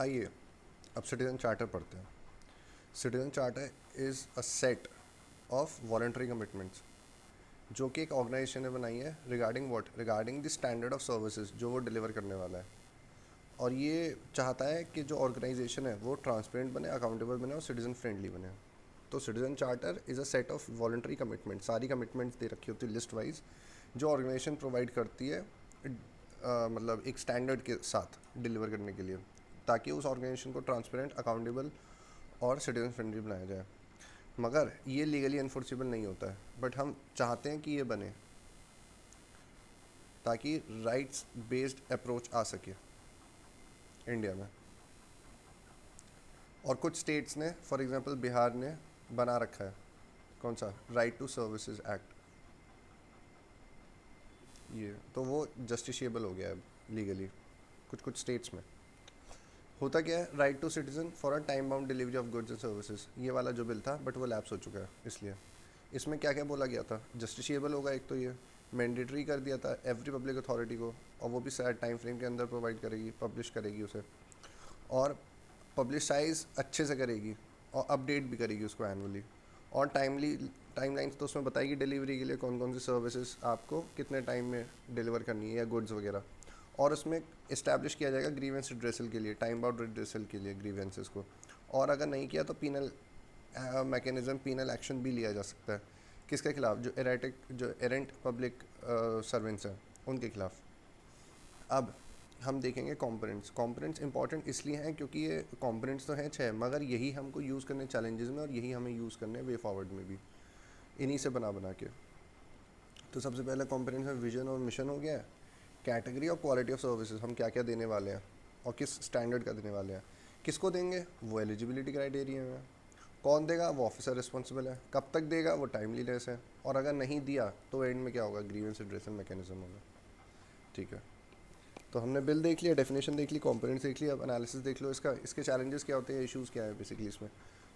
आइए अब citizen charter पढ़ते हैं। Citizen charter is a set of voluntary commitments जो कि एक ऑर्गेनाइजेशन ने बनाई है regarding the standard of services जो वो डिलीवर करने वाला है। और ये चाहता है कि जो ऑर्गेनाइजेशन है वो ट्रांसपेरेंट बने, अकाउंटेबल बने और सिटीजन फ्रेंडली बने। तो citizen charter is a set of voluntary commitment, सारी कमिटमेंट्स दे रखी होती है लिस्ट वाइज, जो ऑर्गेनाइजेशन प्रोवाइड करती है मतलब एक स्टैंडर्ड के साथ डिलीवर करने के लिए, ताकि उस ऑर्गेनाइजेशन को ट्रांसपेरेंट, अकाउंटेबल और सिटीजन फ्रेंडली बनाया जाए। मगर ये लीगली इन्फोर्सेबल नहीं होता है, बट हम चाहते हैं कि ये बने ताकि राइट्स बेस्ड अप्रोच आ सके इंडिया में। और कुछ स्टेट्स ने, फॉर एग्जांपल बिहार ने बना रखा है कौन सा, राइट टू सर्विसेज एक्ट। ये तो वो जस्टिशिएबल हो गया है लीगली कुछ कुछ स्टेट्स में। होता क्या है, right to citizen for a time bound delivery of goods and services, ये वाला जो बिल था बट वो लैप्स हो चुका है। इसलिए इसमें क्या क्या बोला गया था, जस्टिशिएबल होगा, एक तो ये मैंडेटरी कर दिया था एवरी पब्लिक अथॉरिटी को, और वो भी टाइम फ्रेम के अंदर प्रोवाइड करेगी, पब्लिश करेगी उसे, और पब्लिसाइज अच्छे से करेगी और अपडेट भी करेगी उसको एनुअली। और टाइमलाइंस तो उसमें बताएगी डिलीवरी के लिए कौन कौन सी सर्विसेज आपको कितने टाइम में डिलीवर करनी है या गुड्स वगैरह। और उसमें इस्टेब्लिश किया जाएगा ग्रीवेंस रिड्रेसल के लिए, टाइम बाउंड रिड्रेसल के लिए ग्रीवेंसेस को। और अगर नहीं किया तो पीनल मैकेनिज्म, पीनल एक्शन भी लिया जा सकता है। किसके खिलाफ, जो एरेंट पब्लिक सर्वेंट्स हैं उनके खिलाफ। अब हम देखेंगे कंपोनेंट्स इंपॉर्टेंट इसलिए हैं क्योंकि ये कंपोनेंट्स तो हैं 6, मगर यही हमको यूज़ करने चैलेंजेस में, और यही हमें यूज़ करने वे फॉरवर्ड में भी, इन्हीं से बना बना के। तो सबसे पहले कंपोनेंट्स में विजन और मिशन हो गया है, कैटेगरी और क्वालिटी ऑफ सर्विसेज, हम क्या क्या देने वाले हैं और किस स्टैंडर्ड का देने वाले हैं, किसको देंगे वो एलिजिबिलिटी क्राइटेरिया में, कौन देगा वो ऑफिसर रिस्पॉन्सिबल है, कब तक देगा वो टाइमलीनेस है, और अगर नहीं दिया तो एंड में क्या होगा, ग्रीवेंस रिड्रेसल मैकेनिज्म होगा। ठीक है, तो हमने बिल देख लिया, डेफिनेशन देख ली, कंपोनेंट्स देख लिया, अब एनालिसिस देख लो इसका, इसके चैलेंजेस क्या होते हैं, इश्यूज़ क्या है बेसिकली इसमें।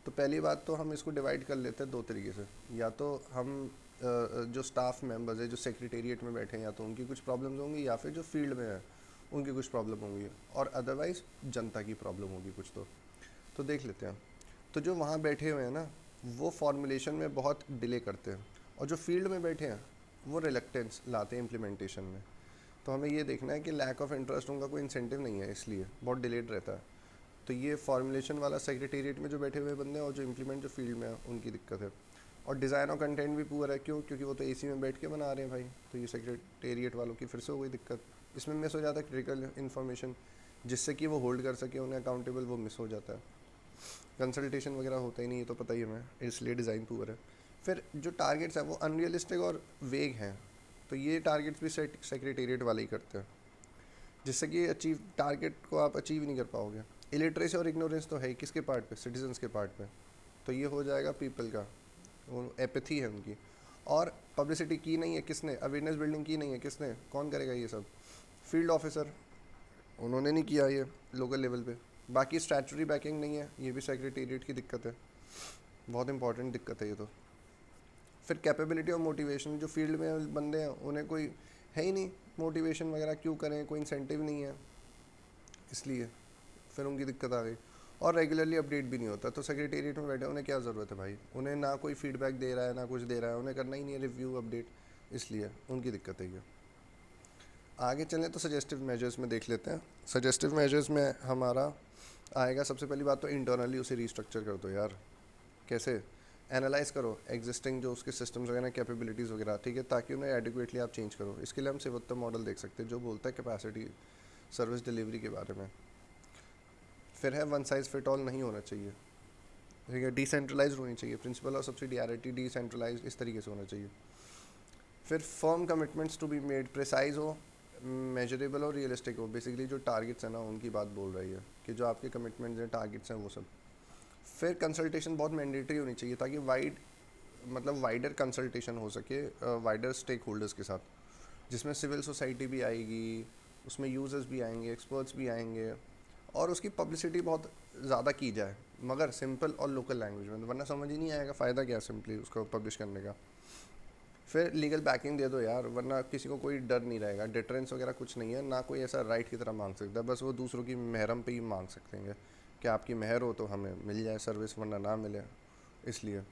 तो पहली बात तो हम इसको डिवाइड कर लेते हैं दो तरीके से। या तो हम जो स्टाफ मेंबर्स है जो सेक्रेटेरिएट में बैठे हैं, या तो उनकी कुछ प्रॉब्लम्स होंगी, या फिर जो फील्ड में है उनकी कुछ प्रॉब्लम होंगी, और अदरवाइज़ जनता की प्रॉब्लम होगी कुछ। तो देख लेते हैं। तो जो वहाँ बैठे हुए हैं ना, वो फॉर्मुलेशन में बहुत डिले करते हैं, और जो फील्ड में बैठे हैं वो रिलेक्टेंस लाते हैं इम्प्लीमेंटेशन में। तो हमें ये देखना है कि लैक ऑफ इंटरेस्ट, उनका कोई इंसेंटिव नहीं है, इसलिए बहुत डिलेड रहता है। तो ये फॉर्मुलेशन वाला सेक्रेटेरिएट में जो बैठे हुए बंदे हैं, और जो इम्प्लीमेंट जो फील्ड में है उनकी दिक्कत है। और डिज़ाइन और कंटेंट भी पुअर है, क्यों, क्योंकि वो तो एसी में बैठ के बना रहे हैं भाई, तो ये सेक्रेटेरिएट वालों की फिर से हो गई दिक्कत। इसमें मिस हो जाता है क्रिटिकल इन्फॉर्मेशन, जिससे कि वो होल्ड कर सके उन्हें अकाउंटेबल, वो मिस हो जाता है। कंसल्टेशन वगैरह होता ही नहीं, ये तो पता ही है हमें, इसलिए डिज़ाइन पुअर है। फिर जो टारगेट्स हैं वो अनरियलिस्टिक और वेग हैं, तो ये टारगेट्स भी सेक्रेटेरिएट वाले ही करते हैं, जिससे कि अचीव टारगेट को आप अचीव ही नहीं कर पाओगे। इलिटरेसी और इग्नोरेंस तो है ही किसके पार्ट पे, सिटीजन्स के पार्ट पे, तो ये हो जाएगा पीपल का, वो एपैथी है उनकी। और पब्लिसिटी की नहीं है किसने, अवेयरनेस बिल्डिंग की नहीं है किसने, कौन करेगा ये सब, फील्ड ऑफिसर, उन्होंने नहीं किया ये लोकल लेवल पे। बाकी स्टैचुरी बैकिंग नहीं है, ये भी सेक्रेटेरिएट की दिक्कत है, बहुत इंपॉर्टेंट दिक्कत है ये तो। फिर कैपेबिलिटी और मोटिवेशन, जो फील्ड में बंदे हैं उन्हें कोई है ही नहीं, मोटिवेशन वगैरह क्यों करें, कोई इंसेंटिव नहीं है, इसलिए फिर उनकी दिक्कत आ गई। और रेगुलरली अपडेट भी नहीं होता, तो सेक्रेटेरिएट में बैठे उन्हें क्या ज़रूरत है भाई, उन्हें ना कोई फीडबैक दे रहा है ना कुछ दे रहा है, उन्हें करना ही नहीं है रिव्यू अपडेट, इसलिए उनकी दिक्कत है ये। आगे चलें तो सजेस्टिव मेजर्स में देख लेते हैं। सजेस्टिव मेजर्स में हमारा आएगा, सबसे पहली बात तो इंटरनली उसे रीस्ट्रक्चर कर दो यार। कैसे, एनालाइज करो एग्जिस्टिंग जो उसके सिस्टम्स वगैरह, कैपेबिलिटीज़ वगैरह, ठीक है, ताकि उन्हें एडिक्वेटली आप चेंज करो। इसके लिए हम सेवोत्तम मॉडल देख सकते हैं जो बोलता है कैपेसिटी सर्विस डिलीवरी के बारे में। फिर है वन साइज़ फिट ऑल नहीं होना चाहिए, ठीक है, डिसेंट्रलाइज होनी चाहिए, प्रिंसिपल ऑफ सब्सिडियरिटी डिसेंट्रलाइज इस तरीके से होना चाहिए। फिर firm commitments to be made, precise हो, मेजरेबल और रियलिस्टिक हो, बेसिकली जो टारगेट्स हैं ना उनकी बात बोल रही है, कि जो आपके कमिटमेंट्स हैं, टारगेट्स हैं, वो सब। फिर कंसल्टेशन बहुत मैंडेटरी होनी चाहिए, ताकि वाइडर कंसल्टेशन हो सके वाइडर स्टेक होल्डर्स के साथ, जिसमें सिविल सोसाइटी भी आएगी, उसमें यूज़र्स भी आएंगे, एक्सपर्ट्स भी आएंगे, और उसकी पब्लिसिटी बहुत ज़्यादा की जाए, मगर सिंपल और लोकल लैंग्वेज में, वरना समझ ही नहीं आएगा फ़ायदा क्या है सिंपली उसको पब्लिश करने का। फिर लीगल बैकिंग दे दो यार, वरना किसी को कोई डर नहीं रहेगा, डिटरेंस वगैरह कुछ नहीं है ना, कोई ऐसा राइट की तरह मांग सकता है, बस वो दूसरों की महरम पे ही मांग सकते हैं कि आपकी महर हो तो हमें मिल जाए सर्विस, वरना ना मिले। इसलिए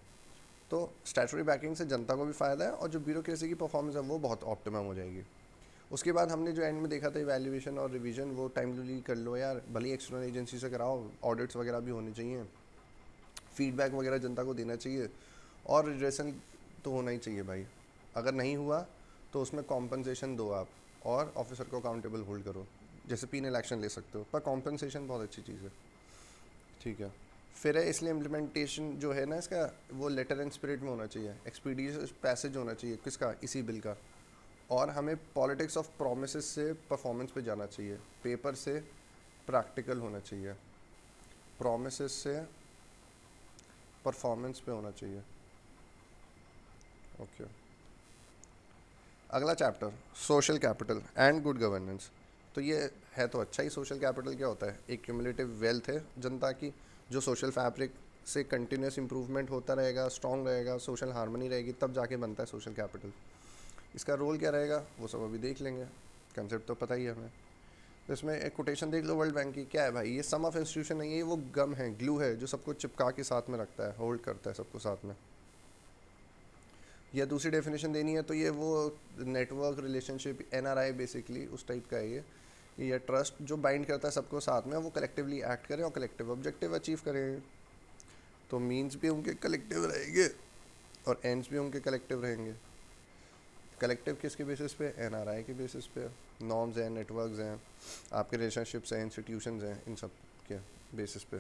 तो स्टैचुटरी बैकिंग से जनता को भी फ़ायदा है, और जो ब्यूरोक्रेसी की परफॉर्मेंस है वो बहुत ऑप्टिमम हो जाएगी। उसके बाद हमने जो एंड में देखा था इवैल्यूएशन और रिवीजन, वो टाइमली कर लो यार, भले ही एक्सटर्नल एजेंसी से कराओ, ऑडिट्स वगैरह भी होने चाहिए, फीडबैक वगैरह जनता को देना चाहिए, और रिड्रेसल तो होना ही चाहिए भाई। अगर नहीं हुआ तो उसमें कॉम्पनसेशन दो आप, और ऑफिसर को अकाउंटेबल होल्ड करो, जैसे पीनल एक्शन ले सकते हो, पर कॉम्पनसेशन बहुत अच्छी चीज़ है। ठीक है। फिर है इसलिए इम्प्लीमेंटेशन जो है ना इसका, वो लेटर एंड स्पिरिट में होना चाहिए, एक्सपीडियस पैसेज होना चाहिए, किसका, इसी बिल का। और हमें पॉलिटिक्स ऑफ प्रोमिस से परफॉर्मेंस पे जाना चाहिए, पेपर से प्रैक्टिकल होना चाहिए, प्रोमिस से परफॉर्मेंस पे होना चाहिए। ओके। अगला chapter, social capital and good governance. तो ये है तो अच्छा ही। सोशल कैपिटल क्या होता है? एक क्यूमुलेटिव वेल्थ है जनता की, जो सोशल फैब्रिक से कंटिन्यूस इंप्रूवमेंट होता रहेगा, स्ट्रॉन्ग रहेगा, सोशल हार्मनी रहेगी, तब जाके बनता है सोशल कैपिटल। इसका रोल क्या रहेगा वो सब अभी देख लेंगे, कंसेप्ट तो पता ही है हमें। तो इसमें एक कोटेशन देख लो वर्ल्ड बैंक की, क्या है भाई, ये सम ऑफ इंस्टीट्यूशन नहीं है, ये वो गम है, ग्लू है, जो सबको चिपका के साथ में रखता है, होल्ड करता है सबको साथ में। या दूसरी डेफिनेशन देनी है तो ये वो नेटवर्क रिलेशनशिप, एनआरआई बेसिकली उस टाइप का है ये ट्रस्ट जो बाइंड करता है सबको साथ में, वो कलेक्टिवली एक्ट करें और कलेक्टिव ऑब्जेक्टिव अचीव करें। तो मीन्स भी उनके कलेक्टिव रहेंगे और एंड्स भी उनके कलेक्टिव रहेंगे। कलेक्टिव किसके बेसिस पे? एनआरआई के बेसिस पे। नॉर्म्स हैं, नेटवर्क्स हैं, आपके रिलेशनशिप्स हैं, इंस्टीट्यूशंस हैं, इन सब के बेसिस पे।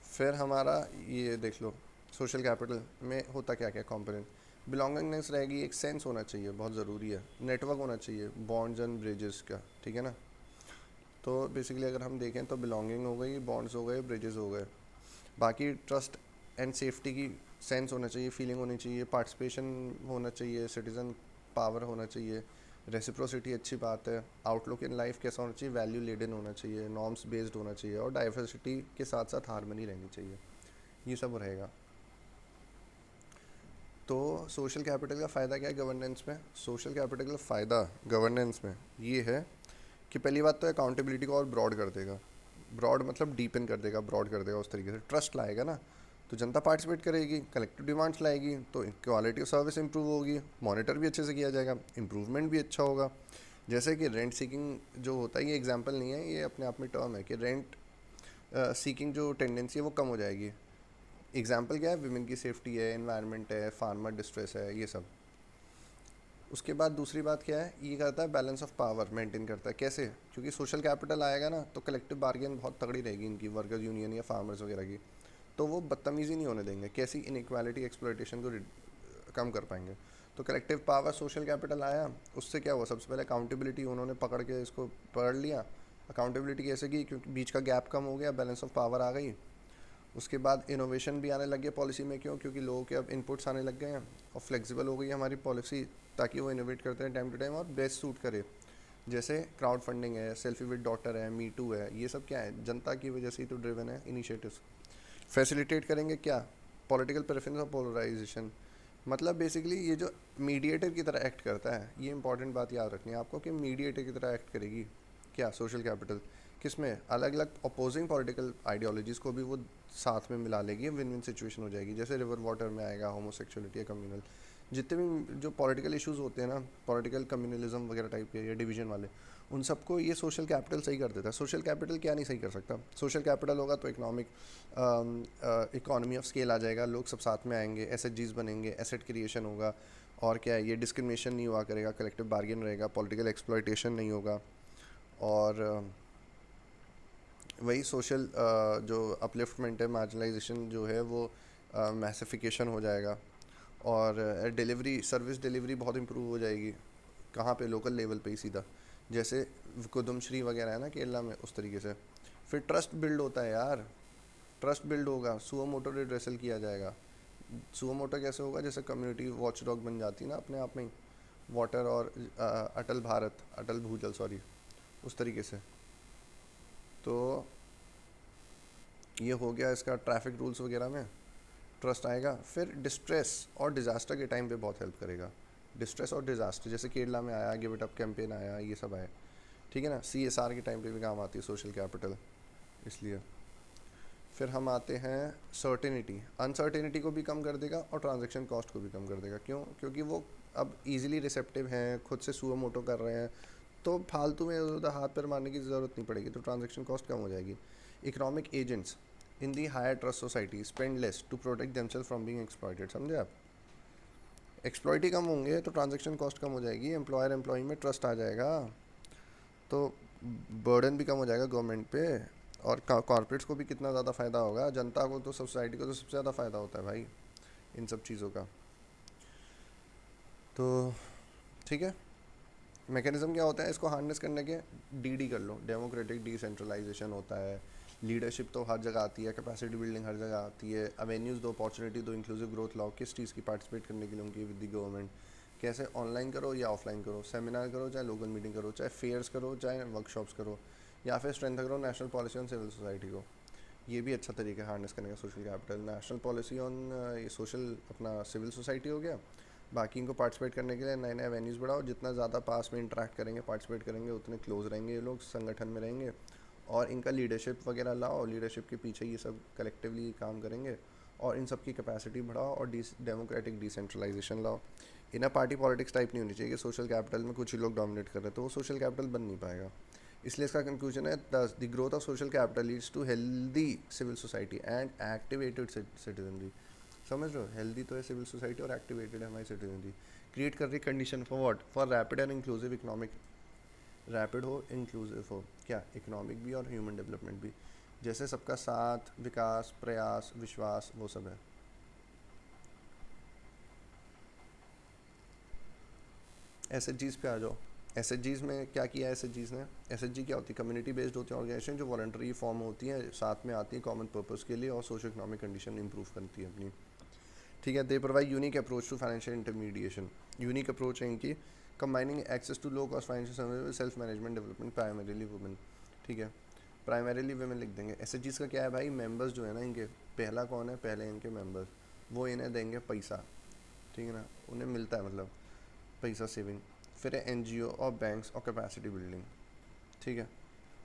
फिर हमारा ये देख लो, सोशल कैपिटल में होता क्या क्या कंपोनेंट। बिलोंगिंगनेस रहेगी, एक सेंस होना चाहिए, बहुत ज़रूरी है। नेटवर्क होना चाहिए, बॉन्ड्स एंड ब्रिजेस का, ठीक है ना। तो बेसिकली अगर हम देखें तो बिलोंगिंग हो गई, बॉन्ड्स हो गए, ब्रिजेस हो गए। बाकी ट्रस्ट एंड सेफ्टी की सेंस होना चाहिए, फीलिंग होनी चाहिए, पार्टिसिपेशन होना चाहिए, सिटीज़न पावर होना चाहिए, रेसिप्रोसिटी अच्छी बात है, आउटलुक इन लाइफ कैसा होना चाहिए, वैल्यू लेडन होना चाहिए, नॉर्म्स बेस्ड होना चाहिए, और डाइवर्सिटी के साथ साथ हारमनी रहनी चाहिए। ये सब रहेगा। तो सोशल कैपिटल का फ़ायदा क्या है गवर्नेंस में? सोशल कैपिटल का फ़ायदा गवर्नेंस में ये है कि पहली बात तो अकाउंटेबिलिटी को और ब्रॉड कर देगा। ब्रॉड मतलब डीपन कर देगा, ब्रॉड कर देगा, उस तरीके से ट्रस्ट लाएगा ना, तो जनता पार्टिसिपेट करेगी, कलेक्टिव डिमांड्स लाएगी, तो क्वालिटी ऑफ सर्विस इंप्रूव होगी, मॉनिटर भी अच्छे से किया जाएगा, इंप्रूवमेंट भी अच्छा होगा। जैसे कि रेंट सीकिंग जो होता है, ये एग्जांपल नहीं है, ये अपने आप में टर्म है कि रेंट सीकिंग जो टेंडेंसी है वो कम हो जाएगी। एग्जाम्पल क्या है? विमेन की सेफ्टी है, एनवायरनमेंट है, फार्मर डिस्ट्रेस है, ये सब। उसके बाद दूसरी बात क्या है, ये करता है बैलेंस ऑफ पावर मेंटेन करता है। कैसे? क्योंकि सोशल कैपिटल आएगा ना, तो कलेक्टिव बार्गेन बहुत तगड़ी रहेगी इनकी, वर्कर्स यूनियन या फार्मर्स वगैरह की, तो वो बदतमीज़ी नहीं होने देंगे। कैसी? इनइक्वालिटी, एक्सप्लॉयटेशन को कम कर पाएंगे। तो कलेक्टिव पावर, सोशल कैपिटल आया, उससे क्या हुआ? सबसे पहले अकाउंटेबिलिटी उन्होंने पकड़ के इसको पकड़ लिया। अकाउंटेबिलिटी कैसे की? क्योंकि बीच का गैप कम हो गया, बैलेंस ऑफ पावर आ गई। उसके बाद इनोवेशन भी आने लग गया पॉलिसी में, क्यों? क्योंकि लोगों के अब इनपुट्स आने लग गए हैं, और फ्लेक्सिबल हो गई हमारी पॉलिसी, ताकि वो इनोवेट करते हैं टाइम टू टाइम और बेस्ट सूट करे। जैसे क्राउड फंडिंग है, सेल्फी विद डॉटर है, मी टू है, ये सब क्या है? जनता की वजह से ही तो ड्रिवन है इनिशिएटिव्स। फैसिलिटेट करेंगे क्या? पॉलिटिकल प्रेफरेंस और पोलराइजेशन। मतलब बेसिकली ये जो मीडिएटर की तरह एक्ट करता है, ये इंपॉर्टेंट बात याद रखनी है आपको कि मीडिएटर की तरह एक्ट करेगी क्या सोशल कैपिटल? किसमें? अलग अलग अपोजिंग पॉलिटिकल आइडियोलॉजीज़ को भी वो साथ में मिला लेगी, विन विन सिचुएशन हो जाएगी। जैसे रिवर वाटर में आएगा होमोसेक्सुअलिटी या कम्युनल, जितने भी जो पॉलिटिकल इश्यूज होते हैं ना, पॉलिटिकल कम्युनलिज्म वगैरह टाइप के या डिवीजन वाले, उन सबको ये सोशल कैपिटल सही कर देता है। सोशल कैपिटल क्या नहीं सही कर सकता? सोशल कैपिटल होगा तो इकोनॉमिक इकोनॉमी ऑफ स्केल आ जाएगा, लोग सब साथ में आएंगे, एसएचजीज बनेंगे, एसेट क्रिएशन होगा, और क्या है, ये डिस्क्रिमिनेशन नहीं हुआ करेगा, कलेक्टिव बार्गेन रहेगा, पॉलिटिकल एक्सप्लॉयटेशन नहीं होगा, और वही सोशल जो अपलिफ्टमेंट है, मार्जिनलाइजेशन जो है वो मैसिफिकेशन हो जाएगा, और डिलीवरी, सर्विस डिलीवरी बहुत इंप्रूव हो जाएगी। कहाँ पे? लोकल लेवल पे ही सीधा, जैसे कुदुमश्री वगैरह है ना केरला में, उस तरीके से। फिर ट्रस्ट बिल्ड होता है यार, ट्रस्ट बिल्ड होगा, सुओ मोटो रिड्रेसल किया जाएगा। सुओ मोटो कैसे होगा? जैसे कम्युनिटी वॉच डॉग बन जाती है ना अपने आप में ही, वाटर और अटल भारत, अटल भूजल सॉरी, उस तरीके से। तो ये हो गया इसका ट्रैफिक रूल्स वगैरह में। ट्रस्ट आएगा। फिर डिस्ट्रेस और डिज़ास्टर के टाइम पे बहुत हेल्प करेगा। डिस्ट्रेस और डिज़ास्टर जैसे केरला में आया, गिव इट अप कैंपेन आया, ये सब आया, ठीक है ना। CSR के टाइम पे भी काम आती है सोशल कैपिटल, इसलिए। फिर हम आते हैं सर्टेनिटी। अनसर्टेनिटी को भी कम कर देगा और ट्रांजैक्शन कॉस्ट को भी कम कर देगा। क्यों? क्योंकि वो अब इजीली रिसेप्टिव हैं, खुद से सुओ मोटो कर रहे हैं, तो फालतू में उधर हाथ पैर मारने की ज़रूरत नहीं पड़ेगी, तो ट्रांजैक्शन कॉस्ट कम हो जाएगी। Economic agents in the higher trust society spend less to protect themselves from being exploited. समझे आप? एक्सप्लॉइट ही कम होंगे तो ट्रांजैक्शन कॉस्ट कम हो जाएगी, एम्प्लॉयर एम्प्लॉई में ट्रस्ट आ जाएगा, तो बर्डन भी कम हो जाएगा गवर्नमेंट पे। और कॉर्पोरेट्स को भी कितना ज़्यादा फ़ायदा होगा, जनता को तो, सोसाइटी को तो सबसे ज़्यादा फ़ायदा होता है भाई इन सब चीज़ों का। तो ठीक है, मैकेनिज़्म क्या होता है इसको हार्नेस करने के? डी कर लो, डेमोक्रेटिक डिसेंट्रलाइजेशन होता है, लीडरशिप तो हर जगह आती है, कैपेसिटी बिल्डिंग हर जगह आती है, अवेन्यूज़ दो, अपॉर्चुनिटी दो, इंक्लूसिव ग्रोथ लाओ। किस चीज़ की पार्टिसिपेट करने के लिए उनकी विद द गवर्नमेंट, कैसे ऑनलाइन करो या ऑफलाइन करो, सेमिनार करो चाहे लोकल मीटिंग करो, चाहे फेयर्स करो चाहे वर्कशॉप्स करो, या फिर स्ट्रेंथ करो national policy on civil society को। ये भी अच्छा तरीका है हार्नेस करने का social capital. National policy on ये सोशल अपना सिविल सोसाइटी हो गया, बाकी इनको पार्टिसिपेट करने के लिए नए नए वेन्यूज़ बढ़ाओ। जितना ज़्यादा पास में इंटरेक्ट करेंगे, पार्टिसिपेट करेंगे, उतने क्लोज रहेंगे ये लोग, संगठन में रहेंगे, और इनका लीडरशिप वगैरह लाओ, लीडरशिप के पीछे ये सब कलेक्टिवली काम करेंगे, और इन सब की कैपेसिटी बढ़ाओ और डेमोक्रेटिक डिसेंट्रलाइजेशन लाओ। इन्हें पार्टी पॉलिटिक्स टाइप नहीं होनी चाहिए कि सोशल कैपिटल में कुछ ही लोग डोमिनेट कर रहे हैं, तो वो सोशल कैपिटल बन नहीं पाएगा। इसलिए इसका कंक्लूजन है, the growth of social capital leads to healthy civil society and activated citizenry. समझ रहे हो? हेल्दी तो है सिविल सोसाइटी और एक्टिवेटेड है हमारी सिटीजनरी। क्रिएट कर रही condition for what? For rapid and inclusive economic. Rapid हो, इंक्लूसिव हो, क्या? इकोनॉमिक भी और ह्यूमन डेवलपमेंट भी। जैसे सबका साथ, विकास, प्रयास, विश्वास, वो सब है। SHGs पे आ जाओ। SHGs में क्या किया है SHGs ने? SHG क्या होती है? कम्युनिटी बेस्ड होती है ऑर्गेनाइजेशन जो वॉलंटरी फॉर्म होती हैं, साथ में आती है कॉमन पर्पस के लिए और सोशो इकोनॉमिक कंडीशन इंप्रूव करती है अपनी, ठीक है। They provide unique approach to financial intermediation. Unique approach है इनकी, combining access to low cost financial service, self management development, primarily women, ठीक है। प्राइमरीली वुमेन लिख देंगे। SHGs का क्या है भाई? मेंबर्स जो है ना इनके, पहला कौन है? पहले इनके मेंबर्स, वो इन्हें देंगे पैसा, ठीक है ना, उन्हें मिलता है मतलब पैसा, सेविंग। फिर है NGO और बैंक्स और कैपेसिटी बिल्डिंग, ठीक है।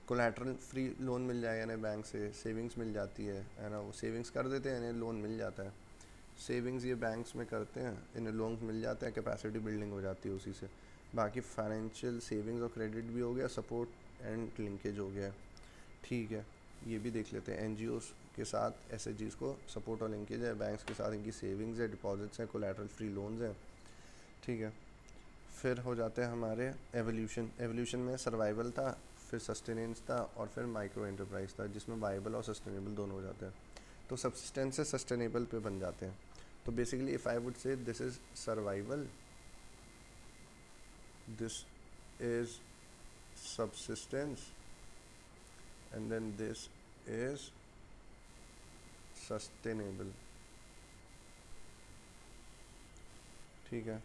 कोलैटरल फ्री लोन मिल जाएगा इन्हें बैंक से, सेविंग्स मिल जाती है ना, वो सेविंग्स कर देते हैं, इन्हें लोन मिल जाता है। सेविंग्स ये बैंक्स में करते हैं, इन्हें लोन मिल जाता है, कैपेसिटी बिल्डिंग हो जाती है उसी से। बाकी फाइनेंशियल सेविंग्स और क्रेडिट भी हो गया, सपोर्ट एंड लिंकेज हो गया, ठीक है। ये भी देख लेते हैं, NGOs के साथ SHGs को सपोर्ट और लिंकेज है, बैंक्स के साथ इनकी सेविंग्स है, डिपॉजिट्स हैं, कोलैटरल फ्री लोन्स हैं, ठीक है। फिर हो जाते हैं हमारे एवोल्यूशन। एवोल्यूशन में सर्वाइवल था, फिर सस्टेनेंस था, और फिर माइक्रो एंटरप्राइज था, जिसमें वाइबल और सस्टेनेबल दोनों हो जाते हैं। तो सब्सिस्टेंस से सस्टेनेबल पे बन जाते हैं। तो basically if I would say this is survival, this is subsistence, and then this is sustainable, ठीक है।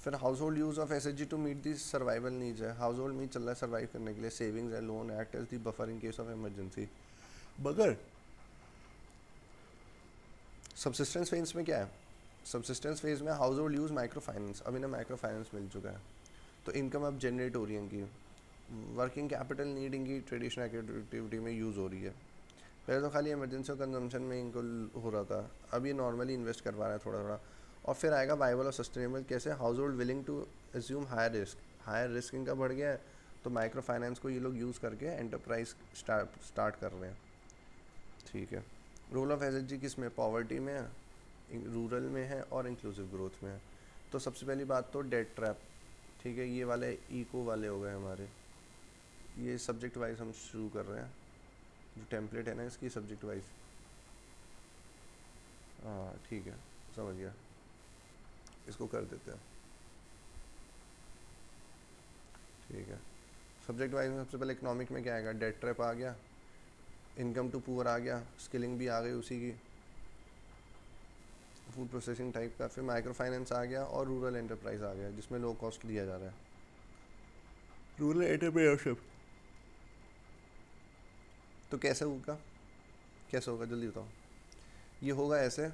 फिर household use of SHG to meet the survival needs है। हाउस होल्ड में चल रहा है सर्वाइव करने के लिए, सेविंग्स है, loan act as the buffer in case of emergency. मगर सब्सिस्टेंस फेज में क्या है? सब्सिस्टेंस फेज में household use micro finance, अब इन्हें माइक्रो फाइनेंस मिल चुका है, तो इनकम अब जनरेट हो रही है इनकी, वर्किंग कैपिटल नीड इनकी ट्रेडिशनल एक्टिविटी में यूज़ हो रही है। पहले तो खाली इमरजेंसी और कंजम्पशन में इनको हो रहा था, अब ये नॉर्मली इन्वेस्ट करवा रहा है थोड़ा थोड़ा। और फिर आएगा वाइबल और सस्टेनेबल। कैसे? Household willing to assume higher risk इनका बढ़ गया है, तो माइक्रो फाइनेंस को ये लोग यूज़ करके एंटरप्राइज स्टार्ट कर रहे हैं, ठीक है। रोल ऑफ SHG किस में? पॉवर्टी में है, रूरल में है, और इंक्लूसिव ग्रोथ में है। तो सबसे पहली बात तो डेट ट्रैप, ठीक है। ये वाले इको वाले हो गए हमारे, ये सब्जेक्ट वाइज हम शुरू कर रहे हैं, जो टेम्पलेट है ना इसकी सब्जेक्ट वाइज, हाँ ठीक है, समझ गया, इसको कर देते हैं, ठीक है। सब्जेक्ट वाइज में सबसे पहले इकोनॉमिक में क्या आएगा? डेट ट्रैप आ गया, इनकम टू पुअर आ गया, स्किलिंग भी आ गई उसी की, फूड प्रोसेसिंग टाइप का, फिर माइक्रो फाइनेंस आ गया, और रूरल एंटरप्राइज आ गया जिसमें लो कॉस्ट दिया जा रहा है, रूरल एंटरप्रेन्योरशिप। तो कैसे होगा? कैसे होगा जल्दी बताओ। ये होगा ऐसे,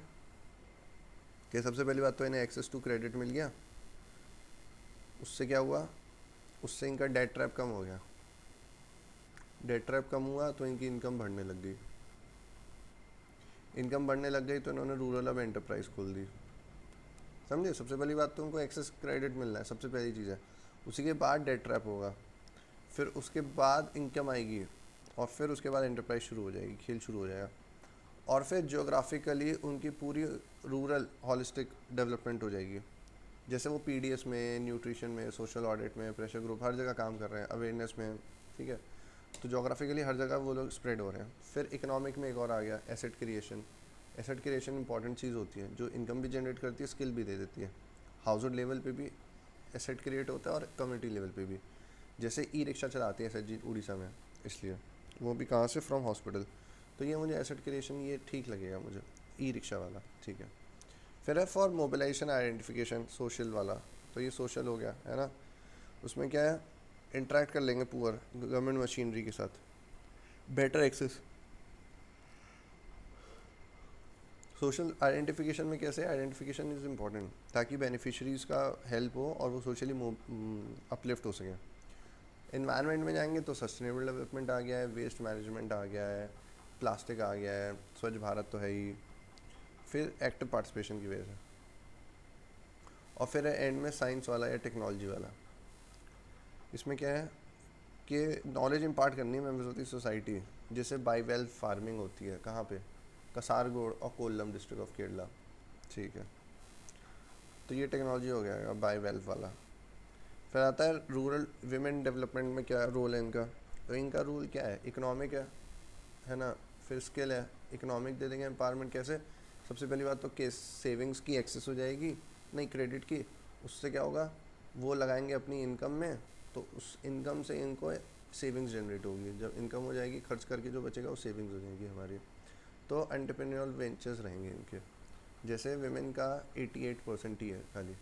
कि सबसे पहली बात तो इन्हें एक्सेस टू क्रेडिट मिल गया, उससे क्या हुआ, उससे इनका डेट ट्रैप कम हो गया, डेट ट्रैप कम हुआ तो इनकी इनकम बढ़ने लग गई, इनकम बढ़ने लग गई तो इन्होंने रूरल अब एंटरप्राइज खोल दी। समझे, सबसे पहली बात तो उनको एक्सेस क्रेडिट मिलना है, सबसे पहली चीज़ है। उसी के बाद डेट ट्रैप होगा, फिर उसके बाद इनकम आएगी, और फिर उसके बाद एंटरप्राइज शुरू हो जाएगी, खेल शुरू हो जाएगा। और फिर जोग्राफिकली उनकी पूरी रूरल हॉलिस्टिक डेवलपमेंट हो जाएगी। जैसे वो पीडीएस में, न्यूट्रिशन में, सोशल ऑडिट में, प्रेशर ग्रुप, हर जगह काम कर रहे हैं, अवेयरनेस में, ठीक है। तो जोग्राफिकली हर जगह वो लोग स्प्रेड हो रहे हैं। फिर इकोनॉमिक में एक और आ गया, asset creation. Asset creation important चीज़ होती है, जो इनकम भी जनरेट करती है, स्किल भी दे देती है। हाउस होल्ड लेवल पे भी एसेट क्रिएट होता है और कम्युनिटी लेवल पे भी। जैसे ई रिक्शा चलाते हैं एसएचजी उड़ीसा में, इसलिए वो भी कहाँ से, फ्रॉम हॉस्पिटल। तो ये मुझे एसेट क्रिएशन ये ठीक लगेगा मुझे, ई रिक्शा वाला, ठीक है। फिर है फॉर मोबिलाइजेशन आइडेंटिफिकेशन, सोशल वाला। तो ये सोशल हो गया है ना, उसमें क्या है, इंटरेक्ट कर लेंगे पुअर गवर्नमेंट मशीनरी के साथ, बेटर एक्सेस। सोशल आइडेंटिफिकेशन में कैसे, आइडेंटिफिकेशन इज़ इम्पॉर्टेंट ताकि बेनिफिशरीज़ का हेल्प हो और वो सोशली अपलिफ्ट हो सके। इन्वायरमेंट में जाएंगे तो सस्टेनेबल डेवलपमेंट आ गया है, वेस्ट मैनेजमेंट आ गया है, प्लास्टिक आ गया है, स्वच्छ भारत तो है ही, फिर एक्टिव पार्टिसिपेशन की वजह से। और फिर एंड में साइंस वाला या टेक्नोलॉजी वाला। इसमें क्या है कि नॉलेज इम्पार्ट करनी है मेंबर्स ऑफ द सोसाइटी, जैसे बाईवेल फार्मिंग होती है, कहाँ पे, कसारगोड और कोल्लम डिस्ट्रिक्ट ऑफ केरला, ठीक है। तो ये टेक्नोलॉजी हो गया बाईवेल वाला। फिर आता है रूरल विमेन डेवलपमेंट में क्या रोल है इनका। तो इनका रोल क्या है, इकोनॉमिक है ना, फिर स्किल है, इकोनॉमिक दे देंगे एम्पावरमेंट कैसे। सबसे पहली बात तो केस सेविंग्स की एक्सेस हो जाएगी, नहीं क्रेडिट की, उससे क्या होगा, वो लगाएंगे अपनी इनकम में, तो उस इनकम से इनको सेविंग्स जनरेट होगी, जब इनकम हो जाएगी खर्च करके जो बचेगा वो सेविंग्स हो जाएगी हमारी। तो एंटरप्रेन्योरल वेंचर्स रहेंगे इनके, जैसे विमेन का 88% ही है खाली।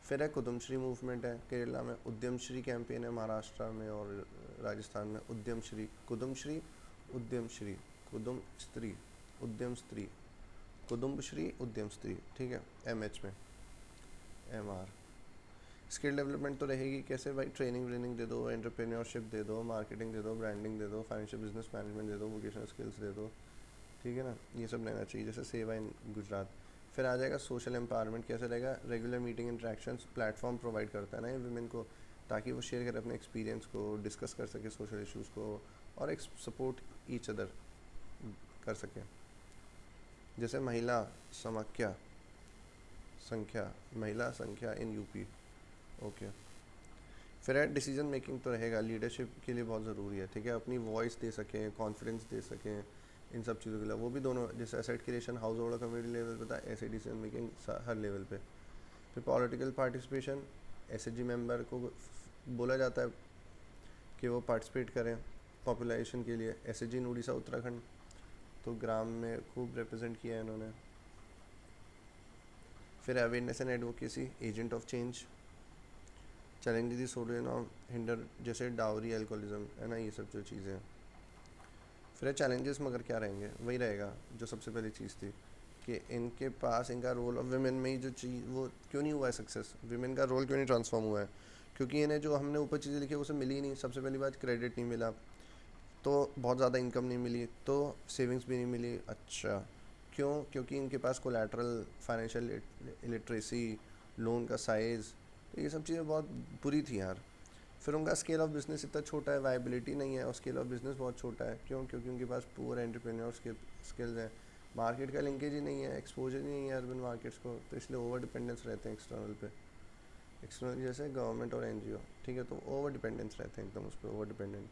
फिर है कुदुमश्री मूवमेंट है केरला में, उद्यमश्री कैंपेन है महाराष्ट्र में और राजस्थान में, उद्यमश्री, कुदुमश्री, उद्यमश्री, कुदुम स्त्री, उद्यम स्त्री, कुदुम्बश्री, उद्यम स्त्री, ठीक है, एमएच में, एमआर। स्किल डेवलपमेंट तो रहेगी कैसे भाई, ट्रेनिंग व्रेनिंग दे दो, एंटरप्रेन्योरशिप दे दो, मार्केटिंग दे दो, ब्रांडिंग दे दो, फाइनेंशियल बिजनेस मैनेजमेंट दे दो, वोकेशनल स्किल्स दे दो, ठीक है ना, ये सब रहना चाहिए, जैसे सेवा इन गुजरात। फिर आ जाएगा सोशल एम्पावरमेंट, कैसे रहेगा, regular meeting interactions platform provide करता है ना ये विमेन को, ताकि वो शेयर करे अपने एक्सपीरियंस को, डिस्कस कर सके सोशल इश्यूज़ को, और एक सपोर्ट ईच अदर कर सके। जैसे महिला समाख्या संख्या, महिला संख्या इन यूपी, ओके। फिर है डिसीजन मेकिंग तो रहेगा, लीडरशिप के लिए बहुत ज़रूरी है, ठीक है, अपनी वॉइस दे सकें, कॉन्फिडेंस दे सकें इन सब चीज़ों के लिए, वो भी दोनों, जैसे asset creation house hold community level पे था, ऐसे डिसीजन मेकिंग हर लेवल पे। फिर पॉलिटिकल पार्टिसिपेशन, एसएचजी मेंबर को बोला जाता है कि वो पार्टिसिपेट करें पॉपुलेशन के लिए, एसएचजी इन उड़ीसा उत्तराखंड, तो ग्राम में खूब रिप्रेजेंट किया है इन्होंने। फिर awareness and advocacy, agent of change, challenge the sodium hinder, जैसे डाउरी, एल्कोहलिज्म, है ना, ये सब जो चीज़ें हैं। फिर चैलेंजेस मगर क्या रहेंगे, वही रहेगा जो सबसे पहली चीज़ थी कि इनके पास इनका रोल ऑफ विमेन में ही जो चीज़, वो क्यों नहीं हुआ है सक्सेस, विमेन का रोल क्यों नहीं ट्रांसफॉर्म हुआ है, क्योंकि इन्हें जो हमने ऊपर चीज़ें लिखी उसे मिली ही नहीं। सबसे पहली बात क्रेडिट नहीं मिला, तो बहुत ज़्यादा इनकम नहीं मिली, तो सेविंग्स भी नहीं मिली। अच्छा, क्यों, क्योंकि इनके पास कोलैटरल, फाइनेंशियल लिटरेसी, लोन का साइज़, ये सब चीज़ें बहुत बुरी थी यार। फिर उनका स्केल ऑफ बिजनेस इतना छोटा है, वायबिलिटी नहीं है, और स्केल ऑफ बिजनेस बहुत छोटा है। क्यों, क्योंकि उनके पास पुअर एंटरप्रेन्योर स्किल्स हैं, मार्केट का लिंकेज ही नहीं है, एक्सपोजर ही नहीं है अर्बन मार्केट्स को, तो इसलिए ओवर डिपेंडेंस रहते हैं एक्सटर्नल पे, एक्सटर्नल जैसे गवर्नमेंट और एनजीओ, ठीक है, तो ओवर डिपेंडेंस रहते हैं एकदम उस पर, ओवर डिपेंडेंट।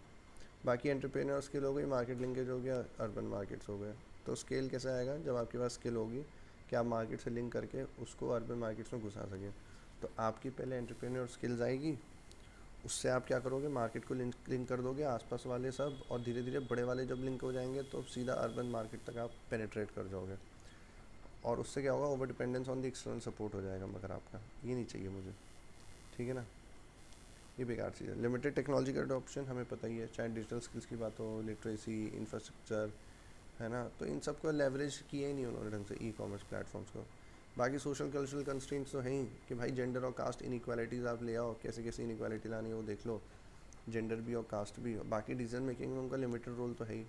बाकी एंटरप्रेन्योर स्किल हो गई, मार्केट लिंकेज हो गया, अर्बन मार्केट्स हो गए। तो स्केल कैसे आएगा, जब आपके पास स्किल होगी कि आप मार्केट से लिंक करके उसको अर्बन मार्केट्स में घुसा सकें। तो आपकी पहले एंटरप्रेन्योर स्किल्स आएगी, उससे आप क्या करोगे, मार्केट को लिंक कर दोगे आसपास वाले सब, और धीरे धीरे बड़े वाले जब लिंक हो जाएंगे तो सीधा अर्बन मार्केट तक आप पेनिट्रेट कर जाओगे। और उससे क्या होगा, over dependence on the external support हो जाएगा, मगर आपका ये नहीं चाहिए मुझे, ठीक है ना, ये बेकार चीज़ है। लिमिटेड टेक्नोलॉजी का अडॉप्शन हमें पता ही है, चाहे डिजिटल स्किल्स की बात हो, लिटरेसी, इंफ्रास्ट्रक्चर, है ना, तो इन सब को लेवरेज किया ही नहीं उन्होंने ढंग से, ई कॉमर्स प्लेटफॉर्म्स को। बाकी सोशल कल्चरल कंस्ट्रेंट्स तो हैं ही कि भाई जेंडर और कास्ट इनइक्वालिटीज़ आप ले आओ, कैसे कैसे इनइक्वालिटी लानी है वो देख लो, जेंडर भी और कास्ट भी। बाकी डिसीजन मेकिंग में उनका लिमिटेड रोल तो है ही।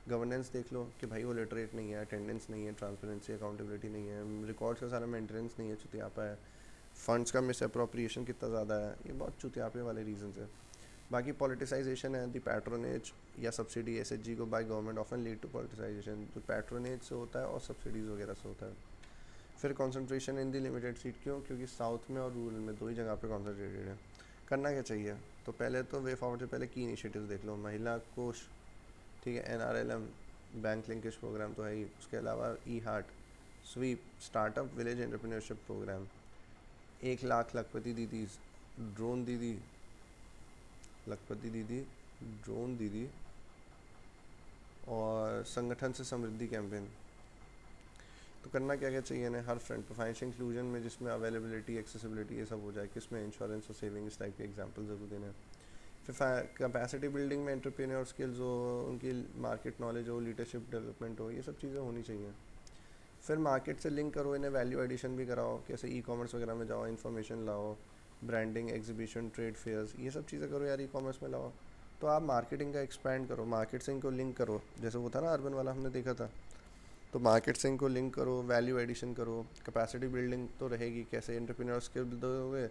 गवर्नेंस देख लो कि भाई वो लिटरेट नहीं है, अटेंडेंस नहीं है, ट्रांसपेरेंसी अकाउंटेबिलिटी नहीं है, रिकॉर्ड्स का सारा मेंटेनेंस नहीं है, चुतियापा है, फंड्स का मिस अप्रोप्रिएशन कितना ज़्यादा है, ये बहुत चुतियापे वाले रीजन है। बाकी पॉलिटिसाइजेशन है, द पैट्रोनेज या सब्सिडी एसएचजी को by government often lead to politicisation, जो पैट्रोनेज से होता है और सब्सिडीज़ वगैरह से होता है। फिर concentration in the limited seat, क्यों? क्योंकि साउथ में और रूरल में दो ही जगह पे कॉन्सेंट्रेटेड है। करना क्या चाहिए? तो पहले तो वे फॉरवर्ड से पहले की इनिशिएटिव्स देख लो, महिला कोष, ठीक है, एनआरएलएम, बैंक लिंकेज प्रोग्राम तो है ही, उसके अलावा ई हार्ट, स्वीप, startup village entrepreneurship programme, 1 lakh Lakhpati Didis, drone दीदी, लखपति दीदी, ड्रोन दीदी, और संगठन से समृद्धि कैंपेन। तो करना क्या क्या चाहिए ना हर फ्रंट पर, फाइनेंशियल इंक्लूजन में जिसमें अवेलेबिलिटी, एक्सेसिबिलिटी ये सब हो जाए, किसमें इंश्योरेंस और सेविंग इस टाइप के एग्जांपल ज़रूर देना है। फिर कैपेसिटी बिल्डिंग में एंटरप्रेन्योर स्किल्स हो, उनकी मार्केट नॉलेज हो, लीडरशिप डेवलपमेंट हो, ये सब चीज़ें होनी चाहिए। फिर मार्केट से लिंक करो, इन्हें वैल्यू एडिशन भी कराओ, कैसे ई कॉमर्स वगैरह में जाओ, इन्फॉर्मेशन लाओ, ब्रांडिंग, एग्जीबिशन, ट्रेड फेयर्स, ये सब चीज़ें करो यार, ई कॉमर्स में लाओ। तो आप मार्केटिंग का एक्सपैंड करो, मार्केट से इनको लिंक करो, जैसे वो था ना अर्बन वाला हमने देखा था, तो मार्केट से इनको लिंक करो, वैल्यू एडिशन करो, कैपेसिटी बिल्डिंग तो रहेगी, कैसे एंटरप्रेन्योर स्किल हो गए,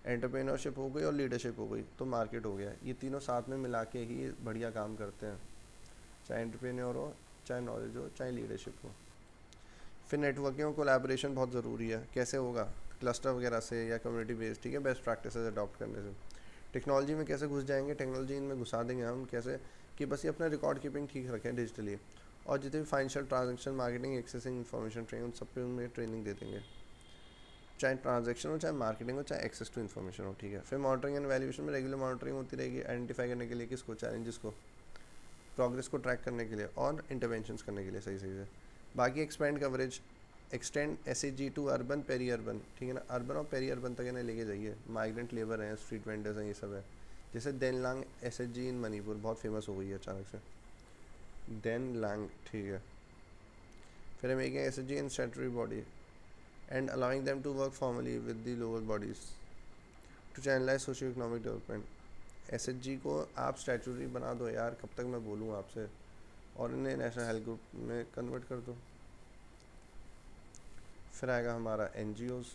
एंटरप्रेन्योरशिप हो गई और लीडरशिप हो गई, तो मार्केट हो गया। ये तीनों साथ में मिला के ही बढ़िया काम करते हैं, चाहे एंटरप्रेन्योर हो, चाहे नॉलेज हो, चाहे लीडरशिप हो। फिर नेटवर्किंग और कोलैबोरेशन बहुत ज़रूरी है। कैसे होगा? क्लस्टर वगैरह से या कम्युनिटी बेस्ड, ठीक है, बेस्ट प्रैक्टिसेस अडॉप्ट करने से। टेक्नोलॉजी में कैसे घुस जाएंगे? टेक्नोलॉजी इनमें घुसा देंगे हम कैसे कि बस ये अपना रिकॉर्ड कीपिंग ठीक रखें डिजिटली, और जितने भी financial transaction, marketing, accessing information training, उन सब पे उनमें ट्रेनिंग दे देंगे, चाहे ट्रांजैक्शन हो, चाहे मार्केटिंग हो, चाहे एक्सेस टू इन्फॉर्मेशन हो, ठीक है। फिर मॉनिटरिंग एंड वैल्यूएशन में रेगुलर मॉनिटरिंग होती रहेगी, आइडेंटिफाई करने के लिए किसको, चैलेंजेस को, प्रोग्रेस को ट्रैक करने के लिए, और इंटरवेंशंस करने के लिए सही सही से। बाकी expand coverage, extend SHG to urban, peri urban, ठीक है ना, अर्बन और पेरी अर्बन तक इन्हें लेके जाइए। माइग्रेंट लेबर हैं, स्ट्रीट वेंडर्स हैं, ये सब है। जैसे देनलांग एसएचजी इन मणिपुर बहुत फेमस हो गई है अचानक से, देनलांग, ठीक है। फिर making SHG in statutory body and allowing them to work formally with the lower bodies to channelise socio economic development. SHG को आप स्टैट्यूटरी बना दो यार, कब तक मैं बोलूँ आपसे, और इन्हें नेशनल हेल्थ ग्रुप में कन्वर्ट कर दो। फिर आएगा हमारा एनजीओज़,